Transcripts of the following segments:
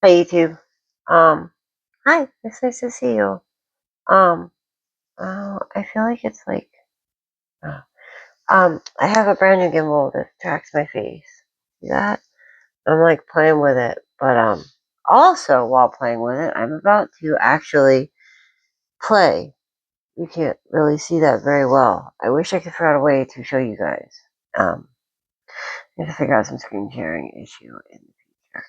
Hi YouTube. Hi, it's nice to see you. Um, I feel like it's like, uh, I have a brand new gimbal that tracks my face. See that? I'm like playing with it, but also while playing with it, I'm about to actually play. You can't really see that very well. I wish I could figure out a way to show you guys. Um, I have to figure out some screen sharing issue in the future.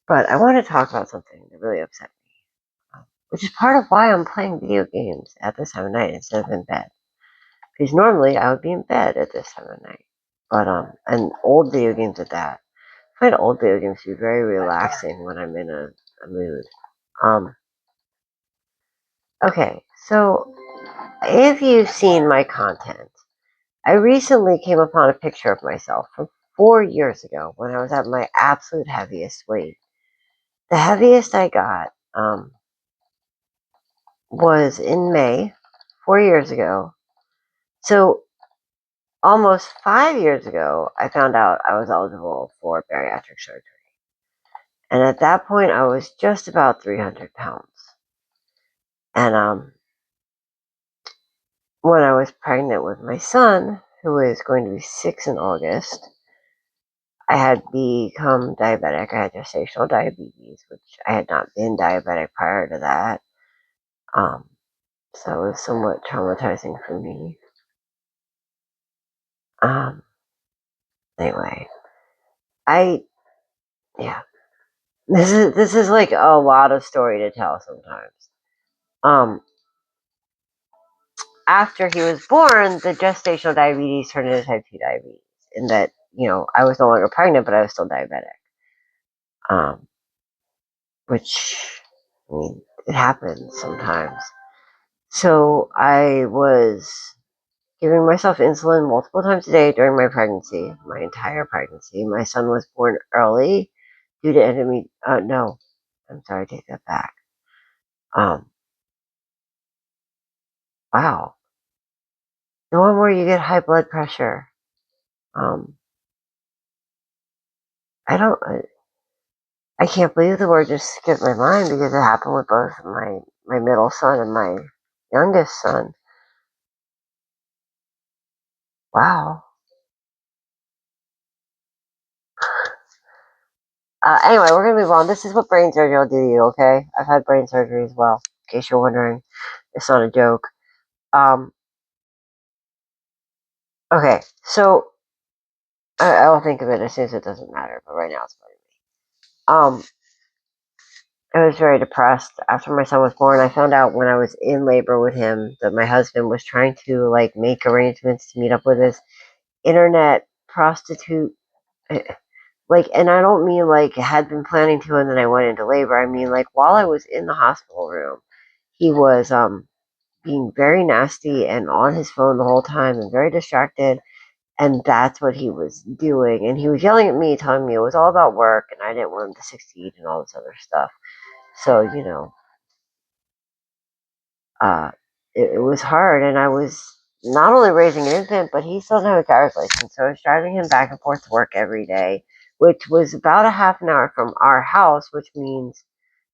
But I want to talk about something that really upset me. Which is part of why I'm playing video games at this time of night instead of in bed. Because normally I would be in bed at this time of night. But, and old video games at that. I find old video games to be very relaxing when I'm in a mood. Um, okay, so if you've seen my content, I recently came upon a picture of myself from 4 years ago when I was at my absolute heaviest weight. The heaviest I got, was in May, 4 years ago. So almost 5 years ago, I found out I was eligible for bariatric surgery. And at that point, I was just about 300 pounds. And when I was pregnant with my son, who is going to be 6 in August, I had become diabetic. I had gestational diabetes, which I had not been diabetic prior to that. So it was somewhat traumatizing for me. Um, anyway, yeah, this is like a lot of story to tell sometimes. Um, After he was born, the gestational diabetes turned into type 2 diabetes. In that, I was no longer pregnant, but I was still diabetic. Um, which, I mean, it happens sometimes. So I was giving myself insulin multiple times a day during my pregnancy, my entire pregnancy. My son was born early due to no, I'm sorry, take that back. Wow. The one where you get high blood pressure. Um, I don't, I can't believe the word just skipped my mind because it happened with both my middle son and my youngest son. Wow. Anyway, we're gonna move on. This is what brain surgery will do to you, okay? I've had brain surgery as well, in case you're wondering. It's not a joke. Okay, so I'll think of it as soon as it doesn't matter, but right now it's funny. I was very depressed after my son was born. I found out when I was in labor with him that my husband was trying to make arrangements to meet up with his internet prostitute. And I don't mean had been planning to and then I went into labor. I mean while I was in the hospital room, he was being very nasty and on his phone the whole time and very distracted. And that's what he was doing. And he was yelling at me, telling me it was all about work and I didn't want him to succeed and all this other stuff. So, it was hard. And I was not only raising an infant, but he still didn't have a driver's license. So I was driving him back and forth to work every day, which was about a half an hour from our house, which means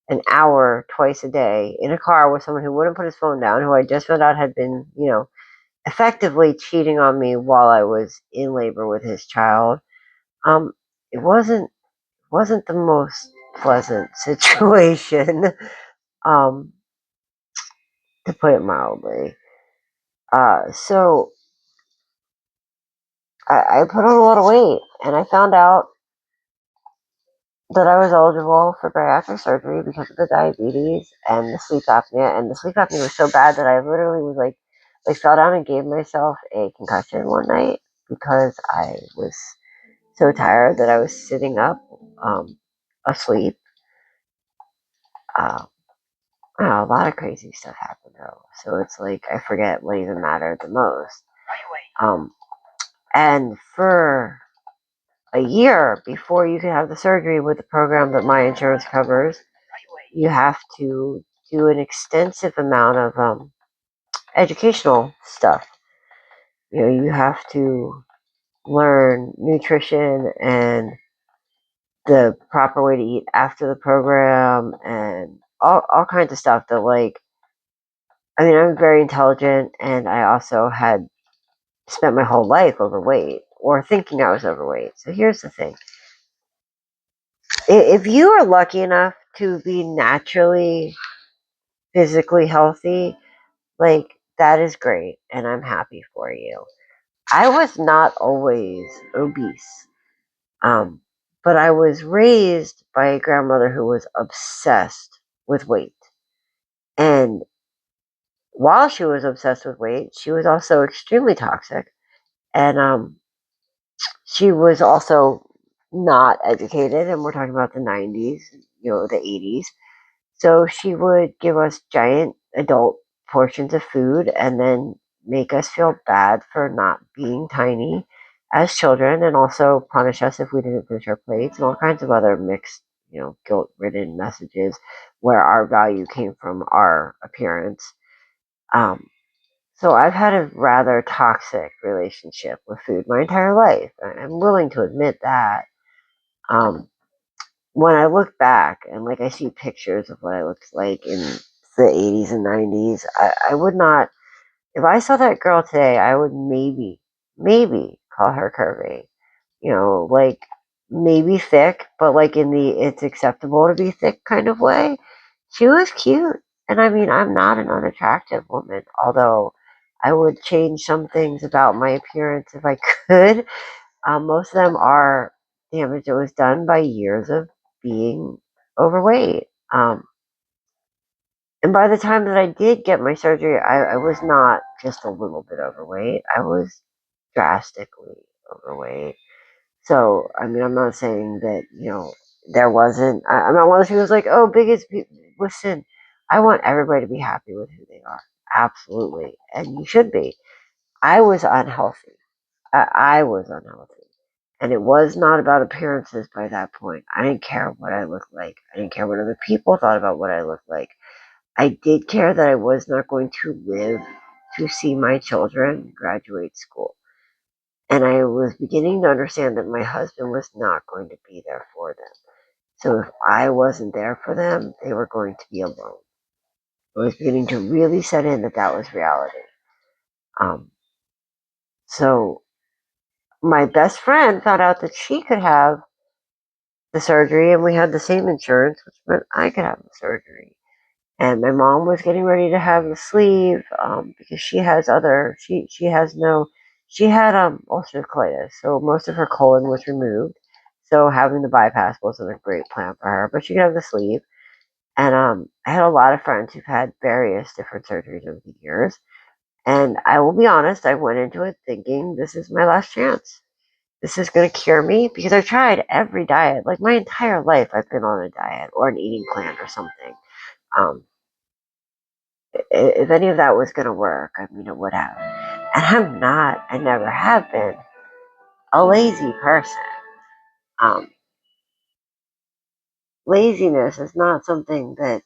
an hour twice a day in a car with someone who wouldn't put his phone down, who I just found out had been, effectively cheating on me while I was in labor with his child. It wasn't the most pleasant situation, um, to put it mildly. So I put on a lot of weight, and I found out that I was eligible for bariatric surgery because of the diabetes and the sleep apnea. And the sleep apnea was so bad that I literally was fell down and gave myself a concussion one night because I was so tired that I was sitting up, asleep. Uh, I don't know, a lot of crazy stuff happened though. So it's I forget what even mattered the most. And for a year before you can have the surgery with the program that my insurance covers, you have to do an extensive amount of educational stuff. You have to learn nutrition and the proper way to eat after the program, and all kinds of stuff that, like, I mean, I'm very intelligent, and I also had spent my whole life overweight or thinking I was overweight. So here's the thing. If you are lucky enough to be naturally physically healthy, like, that is great, and I'm happy for you. I was not always obese, um, but I was raised by a grandmother who was obsessed with weight. And while she was obsessed with weight, she was also extremely toxic. And she was also not educated, and we're talking about the 90s, the 80s. So she would give us giant adult portions of food and then make us feel bad for not being tiny as children, and also punish us if we didn't finish our plates, and all kinds of other mixed, guilt-ridden messages where our value came from our appearance. Um, so I've had a rather toxic relationship with food my entire life. I'm willing to admit that. Um, when I look back and, like, I see pictures of what I looked like in the 80s and 90s, I would not, if I saw that girl today, I would maybe call her curvy. Like, maybe thick, but like in the it's acceptable to be thick kind of way. She was cute. And I mean, I'm not an unattractive woman, although I would change some things about my appearance if I could. Most of them are damage that was done by years of being overweight. And by the time that I did get my surgery, I was not just a little bit overweight. I was drastically overweight. So, I mean, I'm not saying that, there wasn't, I'm not one of those people who's like, oh, listen, I want everybody to be happy with who they are. Absolutely. And you should be. I was unhealthy. I was unhealthy. And it was not about appearances by that point. I didn't care what I looked like. I didn't care what other people thought about what I looked like. I did care that I was not going to live to see my children graduate school. And I was beginning to understand that my husband was not going to be there for them. So if I wasn't there for them, they were going to be alone. I was beginning to really set in that was reality. Um, so my best friend found out that she could have the surgery, and we had the same insurance, which meant I could have the surgery. And my mom was getting ready to have the sleeve, because she has other, she has no, she had ulcerative colitis, so most of her colon was removed. So having the bypass wasn't a great plan for her, but she could have the sleeve. And I had a lot of friends who've had various different surgeries over the years. And I will be honest, I went into it thinking this is my last chance. This is going to cure me, because I tried every diet. Like, my entire life, I've been on a diet or an eating plan or something. Um, if any of that was going to work, I mean, it would have. And I never have been a lazy person. Um, Laziness is not something that,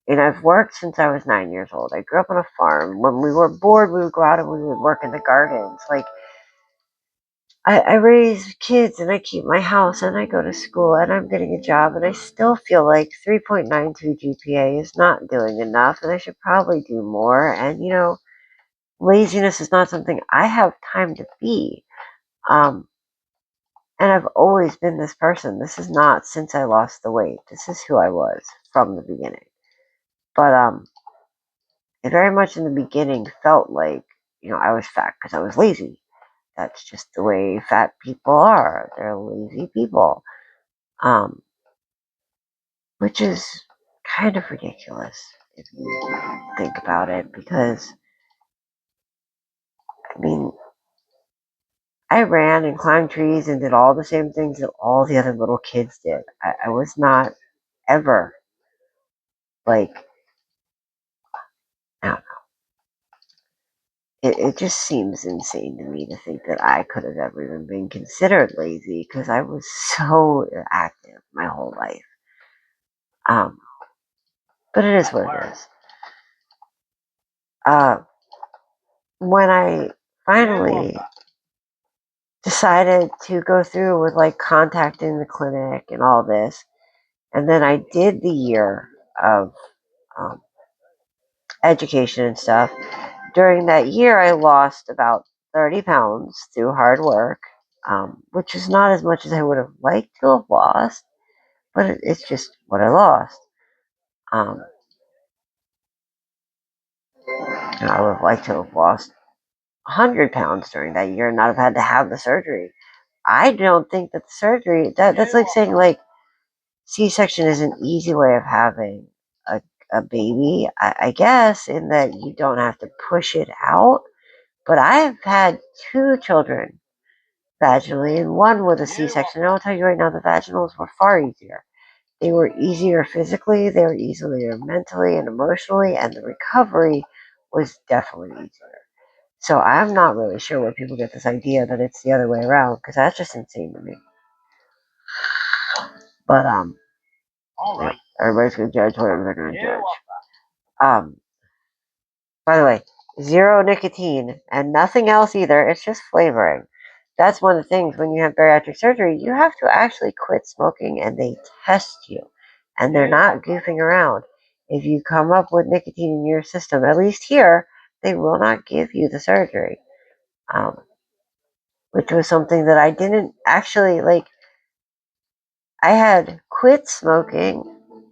I've worked since I was 9 years old. I grew up on a farm. When we were bored, we would go out and we would work in the gardens. Like, I raise kids, and I keep my house, and I go to school, and I'm getting a job, and I still feel like 3.92 GPA is not doing enough, and I should probably do more. And, laziness is not something I have time to be. Um, and I've always been this person. This is not since I lost the weight. This is who I was from the beginning. But it very much in the beginning felt like, I was fat because I was lazy. That's just the way fat people are. They're lazy people. Um, which is kind of ridiculous if you think about it, because, I mean, I ran and climbed trees and did all the same things that all the other little kids did. I was not ever like, I don't know. It just seems insane to me to think that I could have ever even been considered lazy, because I was so active my whole life. Um, but it is what it is. Uh, when I finally decided to go through with like contacting the clinic and all this. And then I did the year of um, education and stuff. During that year, I lost about 30 pounds through hard work, which is not as much as I would have liked to have lost, but it's just what I lost. Um, I would have liked to have lost 100 pounds during that year and not have had to have the surgery. I don't think that the surgery, that's like saying like C-section is an easy way of having a, a baby, I guess, in that you don't have to push it out. But I've had 2 children vaginally and 1 with a C-section. And I'll tell you right now, the vaginals were far easier. They were easier physically, they were easier mentally and emotionally, and the recovery was definitely easier. So I'm not really sure where people get this idea that it's the other way around, because that's just insane to me. But yeah, everybody's gonna judge whatever they're gonna judge. By the way, 0 nicotine and nothing else either. It's just flavoring. That's one of the things when you have bariatric surgery, you have to actually quit smoking and they test you. And they're not goofing around. If you come up with nicotine in your system, at least here, they will not give you the surgery. Which was something that I didn't actually like. I had quit smoking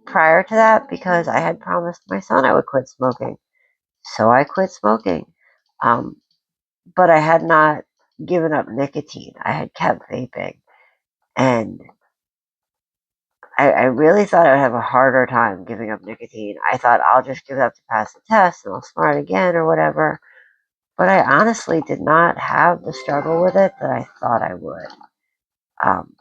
prior to that because I had promised my son I would quit smoking. So I quit smoking. Um, but I had not given up nicotine. I had kept vaping. And I really thought I would have a harder time giving up nicotine. I thought I'll just give it up to pass the test and I'll smart again or whatever. But I honestly did not have the struggle with it that I thought I would. Um,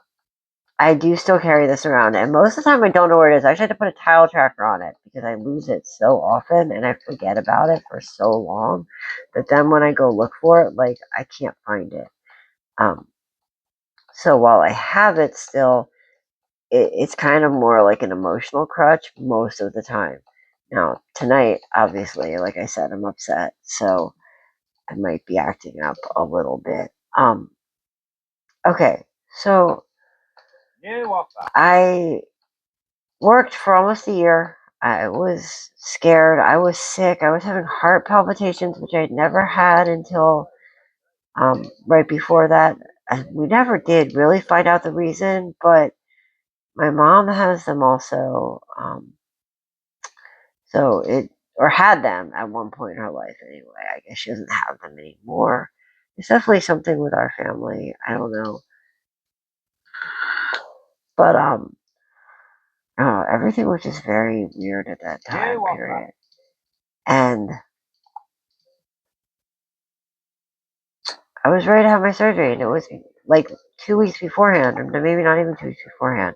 I do still carry this around, and most of the time I don't know where it is. I actually had to put a tile tracker on it because I lose it so often and I forget about it for so long that then when I go look for it, like I can't find it. So while I have it still, it's kind of more like an emotional crutch most of the time. Now, tonight, obviously, like I said, I'm upset, so I might be acting up a little bit. Okay, so I worked for almost a year. I was scared. I was sick. I was having heart palpitations, which I'd never had until right before that. We never did really find out the reason, but my mom has them also. So it, or had them at one point in her life anyway. I guess she doesn't have them anymore. It's definitely something with our family. I don't know. But everything was just very weird at that time period. And I was ready to have my surgery, and it was like 2 weeks beforehand, or maybe not even 2 weeks beforehand.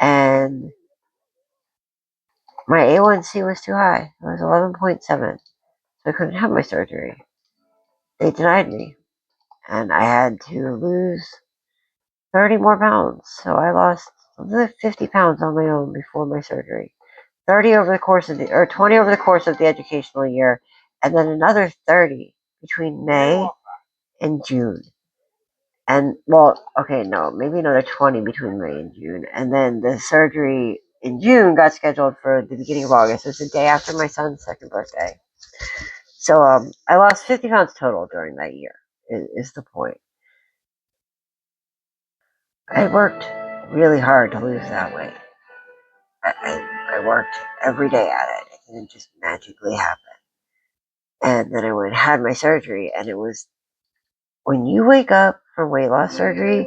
And my A1C was too high. It was 11.7, so I couldn't have my surgery. They denied me, and I had to lose 30 more pounds. So I lost something like 50 pounds on my own before my surgery. 30 over the course of or 20 over the course of the educational year, and then another 30 between May and June. And well, okay, no, maybe another 20 between May and June. And then the surgery in June got scheduled for the beginning of August. It's the day after my son's second birthday. So I lost 50 pounds total during that year, is the point. I worked really hard to lose that weight. I worked every day at it. It didn't just magically happen. And then I went and had my surgery, and it was when you wake up from weight loss surgery,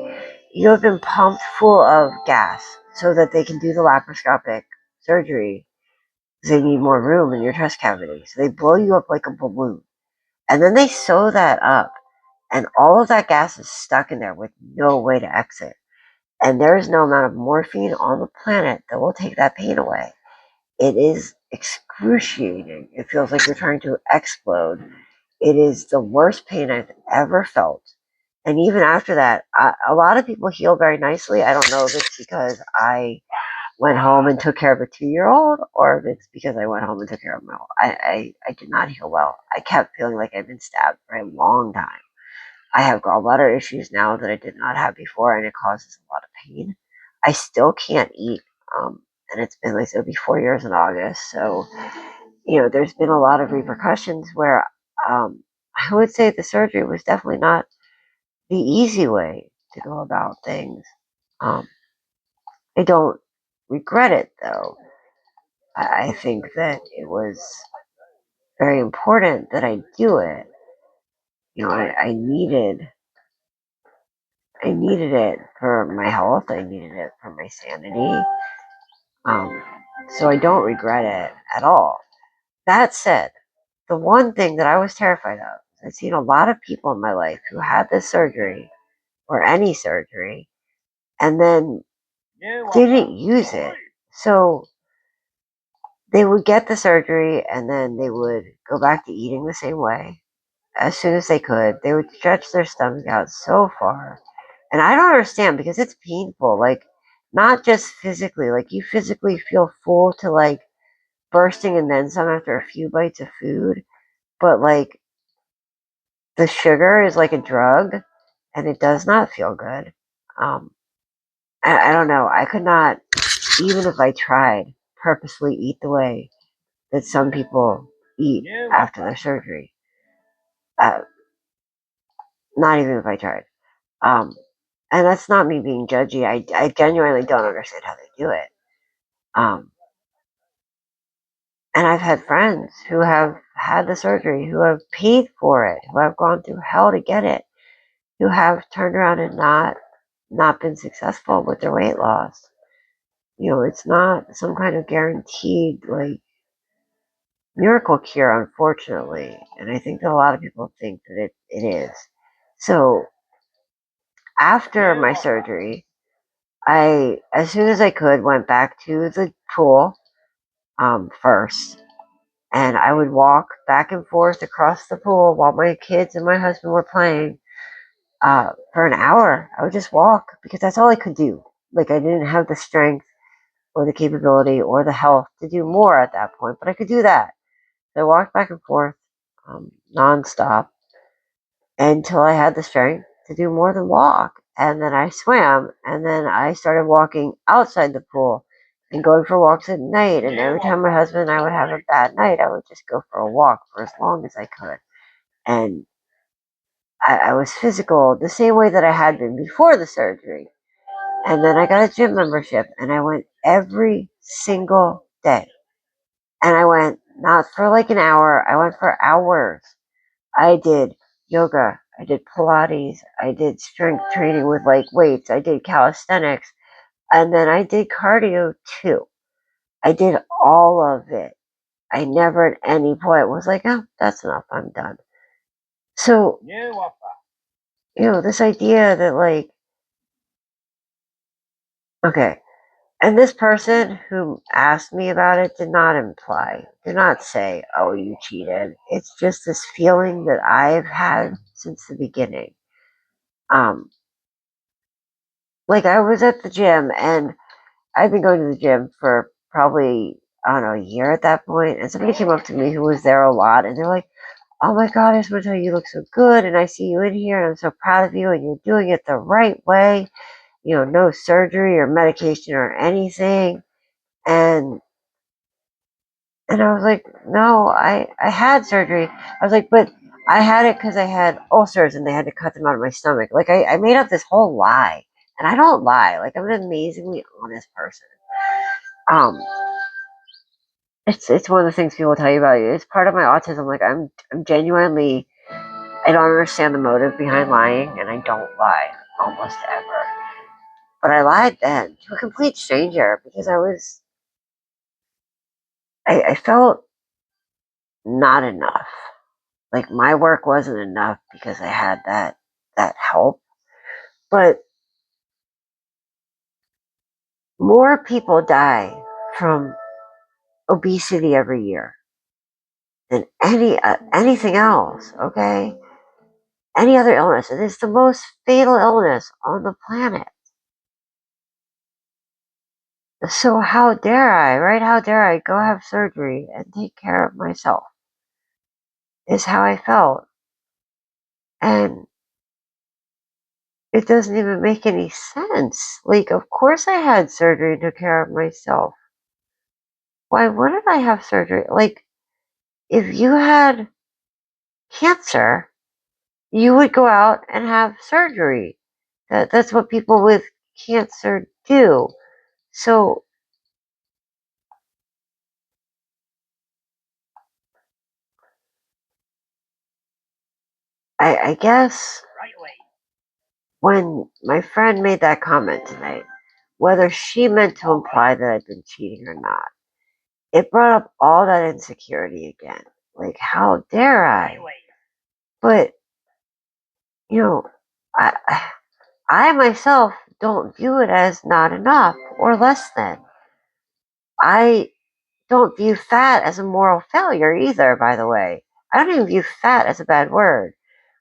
you have been pumped full of gas so that they can do the laparoscopic surgery because they need more room in your chest cavity. So they blow you up like a balloon. And then they sew that up, and all of that gas is stuck in there with no way to exit. And there is no amount of morphine on the planet that will take that pain away. It is excruciating. It feels like you're trying to explode. It is the worst pain I've ever felt. And even after that, a lot of people heal very nicely. I don't know if it's because I went home and took care of a 2-year-old, or if it's because I went home and took care of my own. I did not heal well. I kept feeling like I'd been stabbed for a long time. I have gallbladder issues now that I did not have before, and it causes a lot of pain. I still can't eat, and it's been like it'll be 4 years in August. So, there's been a lot of repercussions where I would say the surgery was definitely not the easy way to go about things. Um, I don't regret it though. I think that it was very important that I do it. I needed it for my health. I needed it for my sanity. Um, so I don't regret it at all. That said, the one thing that I was terrified of, I've seen a lot of people in my life who had this surgery or any surgery and then didn't use it. So they would get the surgery and then they would go back to eating the same way as soon as they could. They would stretch their stomach out so far. And I don't understand because it's painful. Like, not just physically, like, you physically feel full to like bursting and then some after a few bites of food, but like the sugar is like a drug and it does not feel good. Um, I don't know. I could not, even if I tried, purposely eat the way that some people eat after their surgery. Uh, Not even if I tried. Um, and that's not me being judgy. I genuinely don't understand how they do it. Um, and I've had friends who have had the surgery, who have paid for it, who have gone through hell to get it, who have turned around and not been successful with their weight loss. It's not some kind of guaranteed like miracle cure, unfortunately. And I think that a lot of people think that it is. So after my surgery, I, as soon as I could, went back to the pool first, and I would walk back and forth across the pool while my kids and my husband were playing for an hour. I would just walk because that's all I could do. Like, I didn't have the strength or the capability or the health to do more at that point, but I could do that. So I walked back and forth nonstop until I had the strength to do more than walk. And then I swam, and then I started walking outside the pool and going for walks at night. And every time my husband and I would have a bad night, I would just go for a walk for as long as I could. And I was physical the same way that I had been before the surgery. And then I got a gym membership, and I went every single day. And I went not for like an hour, I went for hours. I did yoga, I did Pilates, I did strength training with like weights, I did calisthenics, and then I did cardio too. I did all of it. I never at any point was like, oh, that's enough, I'm done. So, this idea that like, okay, and this person who asked me about it did not say, oh, you cheated. It's just this feeling that I've had since the beginning. Um, like, I was at the gym, and I've been going to the gym for probably, I don't know, a year at that point, and somebody came up to me who was there a lot, and they're like, oh my God, I just want to tell you, you look so good, and I see you in here, and I'm so proud of you, and you're doing it the right way, no surgery or medication or anything. And I was like, no, I had surgery. I was like, but I had it because I had ulcers and they had to cut them out of my stomach. Like, I made up this whole lie. And I don't lie. Like, I'm an amazingly honest person. Um, it's one of the things people tell you about you. It's part of my autism. Like, I'm genuinely, I don't understand the motive behind lying, and I don't lie almost ever. But I lied then to a complete stranger because I felt not enough. Like, my work wasn't enough because I had that help. But more people die from obesity every year than anything else. Okay, any other illness. It is the most fatal illness on the planet. So how dare I, right? How dare I go have surgery and take care of myself? Is how I felt, and It doesn't even make any sense. Like, of course I had surgery to take care of myself. Why wouldn't I have surgery? Like, if you had cancer, you would go out and have surgery. That's what people with cancer do. So I guess when my friend made that comment tonight, whether she meant to imply that I'd been cheating or not, it brought up all that insecurity again. Like, how dare I? But, you know, I myself don't view it as not enough or less than. I don't view fat as a moral failure either, by the way. I don't even view fat as a bad word.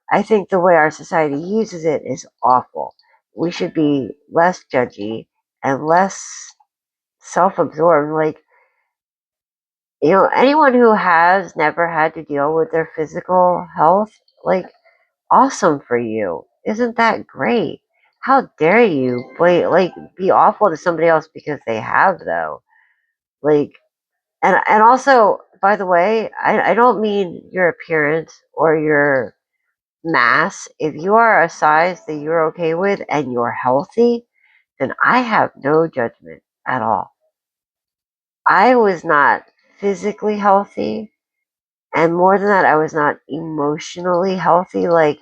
I think the way our society uses it is awful. We should be less judgy and less self absorbed. Like, anyone who has never had to deal with their physical health, like, awesome for you. Isn't that great? How dare you be awful to somebody else because they have, though? Like, and also, by the way, I don't mean your appearance or your mass. If you are a size that you're okay with and you're healthy, then I have no judgment at all. I was not physically healthy, and more than that, I was not emotionally healthy. Like,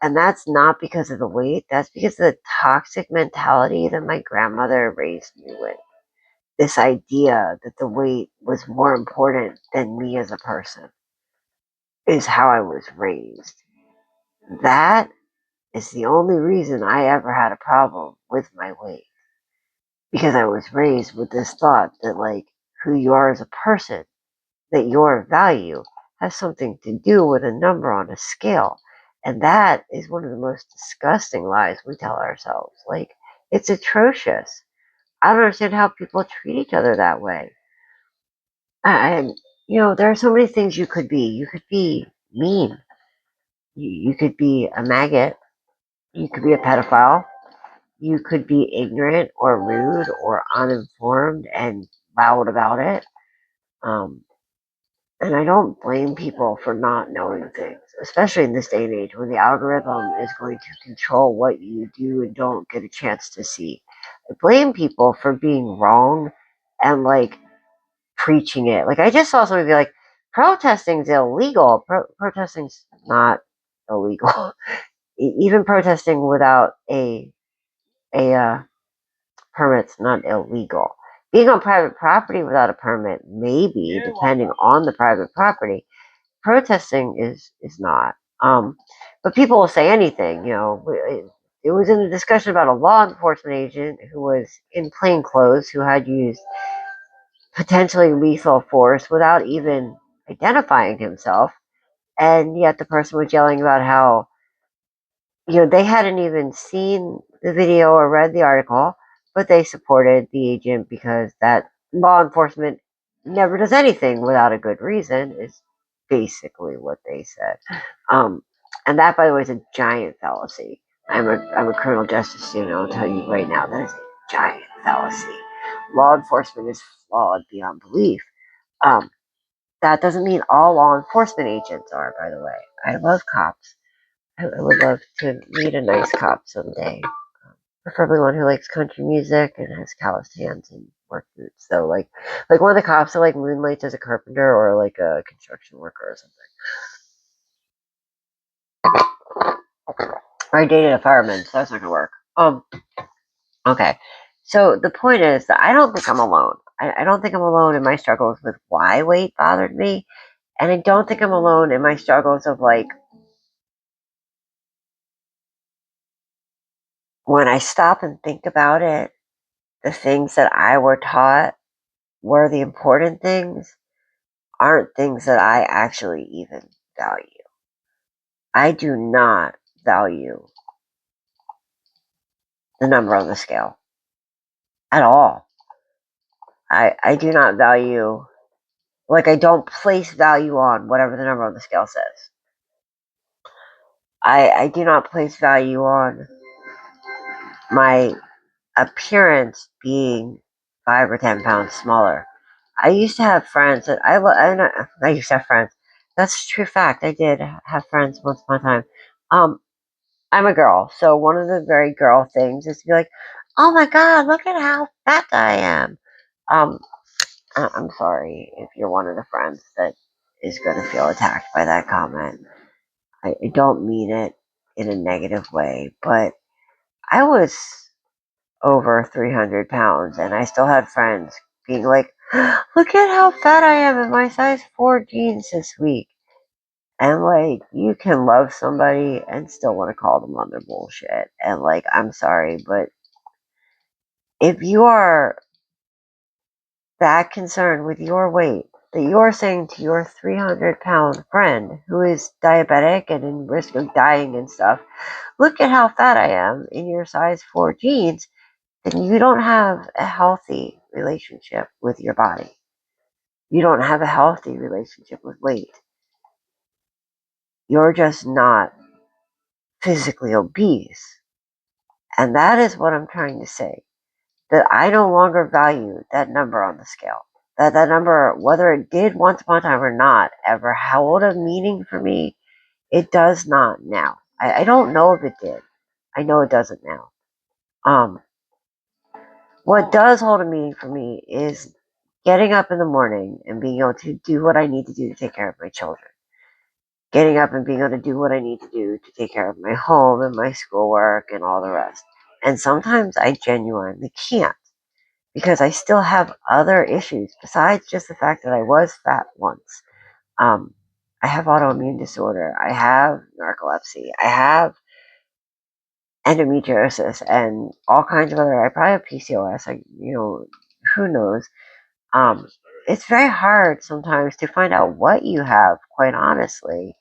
and that's not because of the weight, that's because of the toxic mentality that my grandmother raised me with. This idea that the weight was more important than me as a person is how I was raised. That is the only reason I ever had a problem with my weight. Because I was raised with this thought that, like, who you are as a person, that your value has something to do with a number on a scale. And that is one of the most disgusting lies we tell ourselves. Like, it's atrocious. I don't understand how people treat each other that way. And, there are so many things you could be. You could be mean. You could be a maggot. You could be a pedophile. You could be ignorant or rude or uninformed and loud about it. Um, and I don't blame people for not knowing things, especially in this day and age when the algorithm is going to control what you do and don't get a chance to see. I blame people for being wrong and, like, preaching it. Like, I just saw somebody be like, protesting's illegal. Protesting's not illegal. Even protesting without a permit's not illegal. Being on private property without a permit, maybe, depending on the private property. Protesting is not. But people will say anything. It was in a discussion about a law enforcement agent who was in plain clothes who had used potentially lethal force without even identifying himself, and yet the person was yelling about how they hadn't even seen the video or read the article, but they supported the agent because that law enforcement never does anything without a good reason, is basically what they said. Um, and that, by the way, is a giant fallacy. I'm a criminal justice student. I'll tell you right now, that is a giant fallacy. Law enforcement is flawed beyond belief. Um, that doesn't mean all law enforcement agents are, by the way. I love cops. I would love to meet a nice cop someday. Preferably one who likes country music and has calloused hands and work boots. So, like one of the cops that, like, moonlights as a carpenter or like a construction worker or something. I dated a fireman, so that's not gonna work. Okay. So the point is that I don't think I'm alone. I don't think I'm alone in my struggles with why weight bothered me, and I don't think I'm alone in my struggles of, like, when I stop and think about it, the things that I were taught were the important things aren't things that I actually even value. I do not value the number on the scale at all. I do not value, like, I don't place value on whatever the number on the scale says. I do not place value on my appearance being 5 or 10 pounds smaller. I used to have friends that I used to have friends. That's a true fact. I did have friends once upon a time. Um, I'm a girl, so one of the very girl things is to be like, "Oh my God, look at how fat I am." Um, I'm sorry if you're one of the friends that is going to feel attacked by that comment. I don't mean it in a negative way, but I was over 300 pounds and I still had friends being like, look at how fat I am in my size 4 jeans this week. And like, you can love somebody and still want to call them on their bullshit. And like, I'm sorry, but if you are that concerned with your weight that you're saying to your 300-pound friend who is diabetic and in risk of dying and stuff, look at how fat I am in your size 4 jeans, then you don't have a healthy relationship with your body. You don't have a healthy relationship with weight. You're just not physically obese. And that is what I'm trying to say. That I no longer value that number on the scale. That number, whether it did once upon a time or not, ever held a meaning for me, it does not now. I don't know if it did. I know it doesn't now. What does hold a meaning for me is getting up in the morning and being able to do what I need to do to take care of my children. Getting up and being able to do what I need to do to take care of my home and my schoolwork and all the rest. And sometimes I genuinely can't because I still have other issues besides just the fact that I was fat once. Um, I have autoimmune disorder. I have narcolepsy. I have endometriosis and all kinds of other. I probably have PCOS. Who knows? Um, it's very hard sometimes to find out what you have. Quite honestly,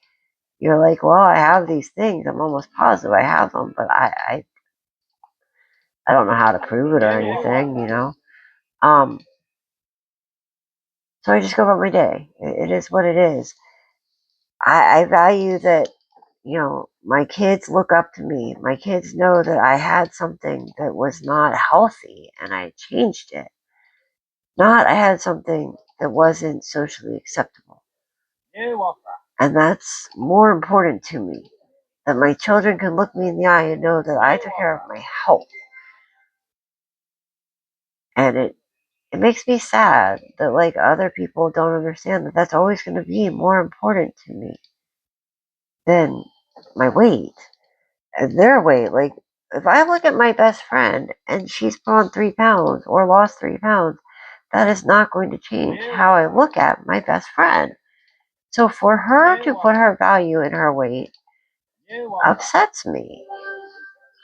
you're like, well, I have these things. I'm almost positive I have them, but I don't know how to prove it or anything. So I just go about my day. It is what it is. I value that, my kids look up to me. My kids know that I had something that was not healthy and I changed it. Not I had something that wasn't socially acceptable. And that's more important to me. That my children can look me in the eye and know that I took care of my health. And it makes me sad that like other people don't understand that that's always going to be more important to me than my weight. Their weight. Like, if I look at my best friend and she's put on 3 pounds or lost 3 pounds, that is not going to change how I look at my best friend. So for her to put her value in her weight upsets me.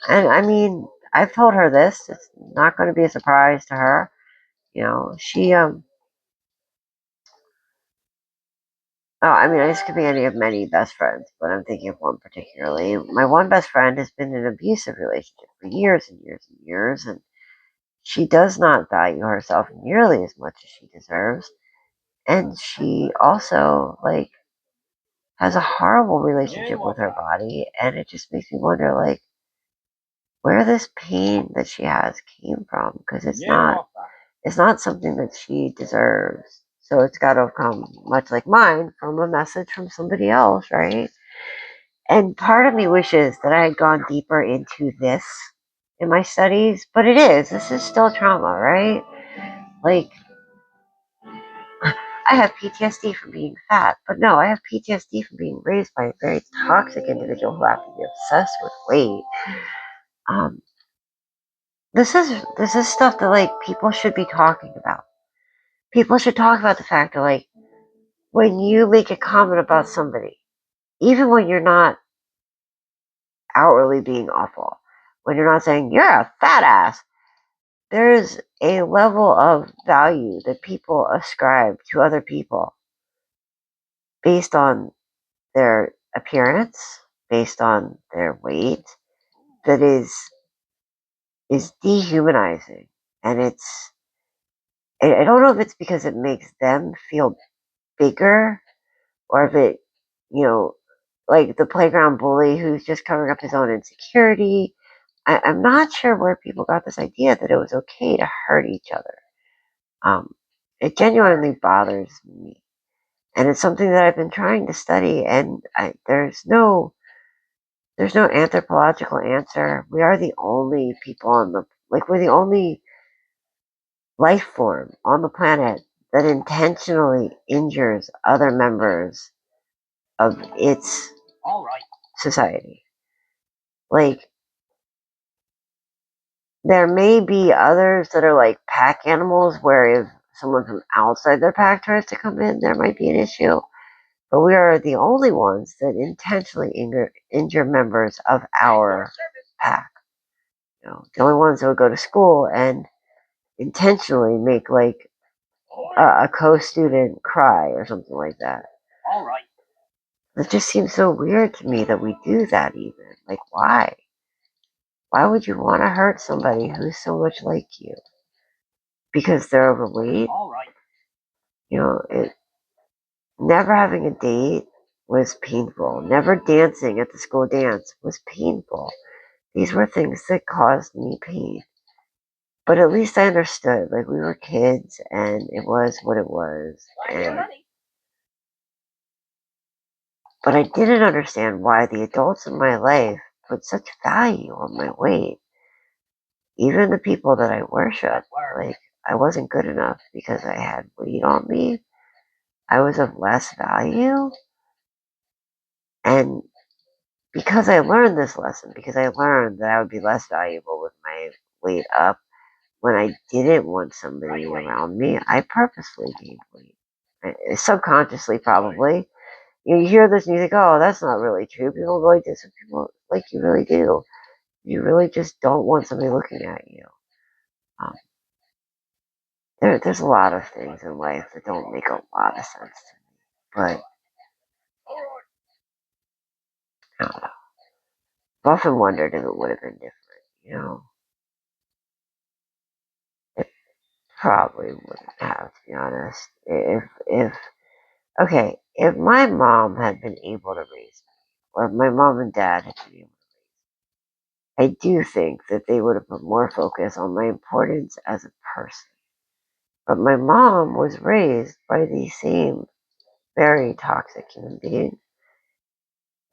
And I mean, I've told her this. It's not going to be a surprise to her. She Oh, I mean, this could be any of many best friends, but I'm thinking of one particularly. My one best friend has been in an abusive relationship for years and years and years, and she does not value herself nearly as much as she deserves. And she also, like, has a horrible relationship with her body, and it just makes me wonder, like, where this pain that she has came from, because it's not something that she deserves. So it's got to come, much like mine, from a message from somebody else, right? And part of me wishes that I had gone deeper into this in my studies, but this is still trauma, right? Like, I have PTSD from being fat, but no, I have PTSD from being raised by a very toxic individual who happened to be obsessed with weight. Um, this is stuff that like people should be talking about. People should talk about the fact that like when you make a comment about somebody, even when you're not outwardly being awful, when you're not saying you're a fat ass, there's a level of value that people ascribe to other people based on their appearance, based on their weight, that is dehumanizing. And I don't know if it's because it makes them feel bigger or if it, like the playground bully who's just covering up his own insecurity. I'm not sure where people got this idea that it was okay to hurt each other. It genuinely bothers me, and it's something that I've been trying to study. And there's no anthropological answer. We are the only people we're the only life form on the planet that intentionally injures other members of its society. Like, there may be others that are like pack animals where if someone from outside their pack tries to come in, there might be an issue. But we are the only ones that intentionally injure members of our pack. The only ones that would go to school and intentionally make like a co-student cry or something like that. It just seems so weird to me that we do that even. Like, why? Why would you want to hurt somebody who's so much like you? Because they're overweight? Never having a date was painful. Never dancing at the school dance was painful. These were things that caused me pain. But at least I understood. Like, we were kids and it was what it was. But I didn't understand why the adults in my life put such value on my weight. Even the people that I worship, like, I wasn't good enough because I had weight on me. I was of less value. And because I learned this lesson, because I learned that I would be less valuable with my weight up, when I didn't want somebody around me, I purposely gained weight. Subconsciously, probably. You hear this and you think, oh, that's not really true. People really do. Some people, like, you really do. You really just don't want somebody looking at you. Um, there's a lot of things in life that don't make a lot of sense to me. But I don't know. I've often wondered if it would have been different. It probably wouldn't have, to be honest. If my mom had been able to raise me, or if my mom and dad had been able to raise me, I do think that they would have put more focus on my importance as a person. But my mom was raised by the same very toxic human being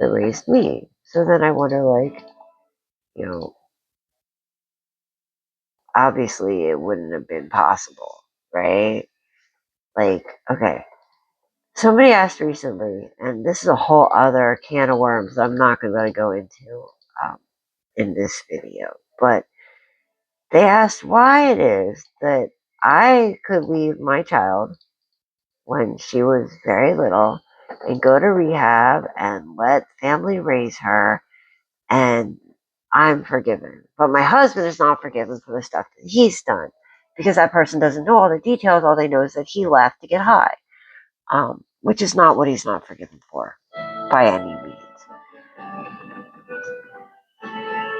that raised me. So then I wonder, like, you know, obviously it wouldn't have been possible, right? Like, okay, somebody asked recently, and this is a whole other can of worms I'm not going to go into in this video, but they asked why it is that I could leave my child when she was very little and go to rehab and let family raise her, and I'm forgiven. But my husband is not forgiven for the stuff that he's done because that person doesn't know all the details. All they know is that he left to get high, which is not what he's not forgiven for by any means.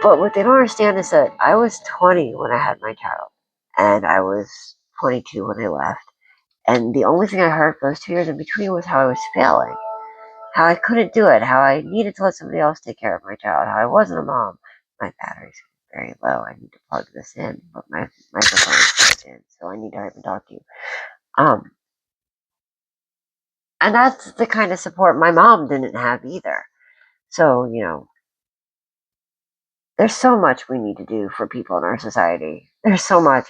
But what they don't understand is that I was 20 when I had my child, and I was 22 when I left. And the only thing I heard for those 2 years in between was how I was failing, how I couldn't do it, how I needed to let somebody else take care of my child, how I wasn't a mom. My battery's very low. I need to plug this in, but my microphone is plugged in, so I need to even talk to you. And that's the kind of support my mom didn't have either. So, there's so much we need to do for people in our society. There's so much,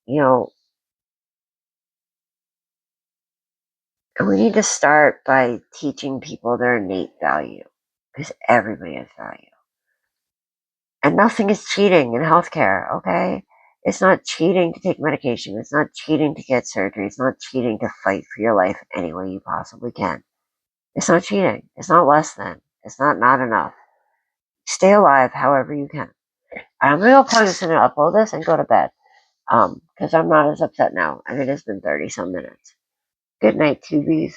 and we need to start by teaching people their innate value, because everybody has value. And nothing is cheating in healthcare, okay? It's not cheating to take medication. It's not cheating to get surgery. It's not cheating to fight for your life any way you possibly can. It's not cheating. It's not less than. It's not enough. Stay alive however you can. I'm going to go plug this in and upload this and go to bed. Because I'm not as upset now. And it has been 30 some minutes. Good night, tubies.